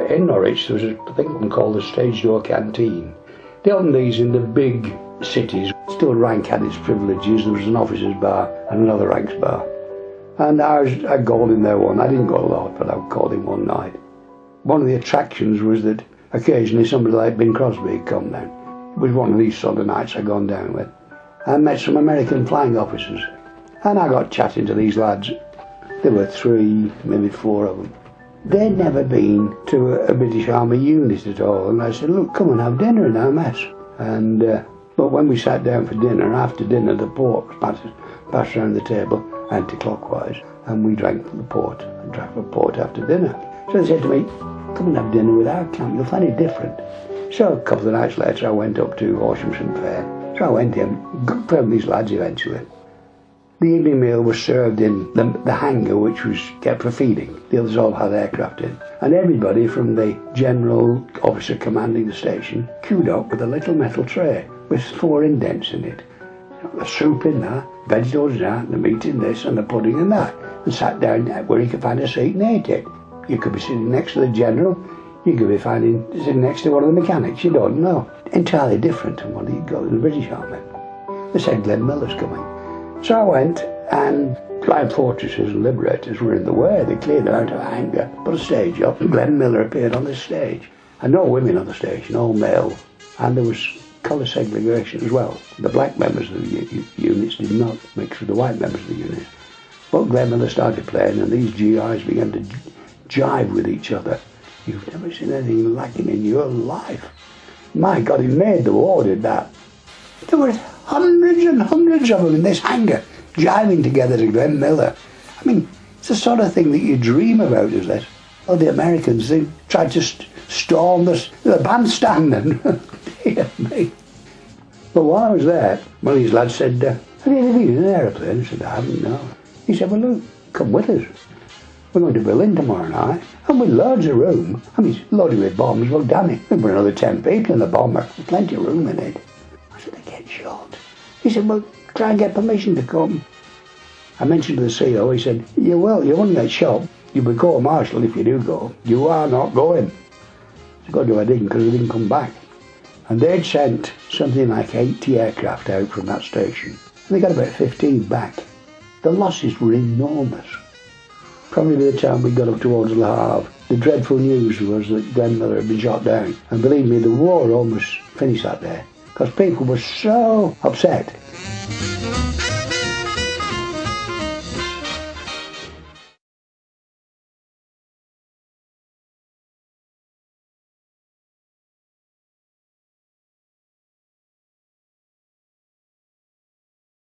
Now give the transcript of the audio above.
in Norwich there was a thing called the Stage Door Canteen. They opened these in the big cities. Still rank had its privileges. There was an officers' bar and another ranks bar. And I'd gone in there one. I didn't go a lot, but I called in one night. One of the attractions was that occasionally somebody like Bing Crosby had come down. It was one of these sort of nights I'd gone down with. I met some American flying officers. And I got chatting to these lads. There were 3, maybe 4 of them. They'd never been to a British Army unit at all. And I said, look, come and have dinner in our mess. And but when we sat down for dinner, after dinner the port was passed around the table anti-clockwise, and we drank the port and drank the port after dinner. So they said to me, come and have dinner with our camp, you'll find it different. So a couple of nights later I went up to Horshamson Fair. So I went in, got from these lads eventually. The evening meal was served in the hangar, which was kept for feeding. The others all had aircraft in. And everybody from the general officer commanding the station queued up with a little metal tray with 4 indents in it. The soup in that, vegetables in that, the meat in this, and the pudding in that. And sat down where you could find a seat and ate it. You could be sitting next to the general, you could be sitting next to one of the mechanics, you don't know. Entirely different from what you go in the British Army. They said Glenn Miller's coming. So I went, and Flying Fortresses and Liberators were in the way. They cleared them out of anger, put a stage up, and Glenn Miller appeared on the stage. And no women on the station, all male. And there was colour segregation as well. The black members of the units did not mix with the white members of the unit. But Glenn Miller started playing, and these GIs began to jive with each other. You've never seen anything like it in your life. My God, he made the war, did that. There were hundreds and hundreds of them in this hangar, jiving together to Glenn Miller. I mean, it's the sort of thing that you dream about, is it? Well, the Americans, they tried to storm the bandstand, and dear me. But while I was there, one of these lads said, have you ever been in an aeroplane? I said, I haven't, no. He said, well, look, come with us. We're going to Berlin tomorrow night, and with loads of room. I mean, it's loaded with bombs. Well, damn it, we've got another 10 people in the bomber. There's plenty of room in it. I said, they get shot. He said, well, try and get permission to come. I mentioned to the CO, he said, yeah, well, you won't get shot. You'll be court-martialed if you do go. You are not going. So God knew I didn't, because I didn't come back. And they'd sent something like 80 aircraft out from that station. And they got about 15 back. The losses were enormous. Probably by the time we got up towards Le Havre, the dreadful news was that Glenn Miller had been shot down. And believe me, the war almost finished that day, because people were so upset.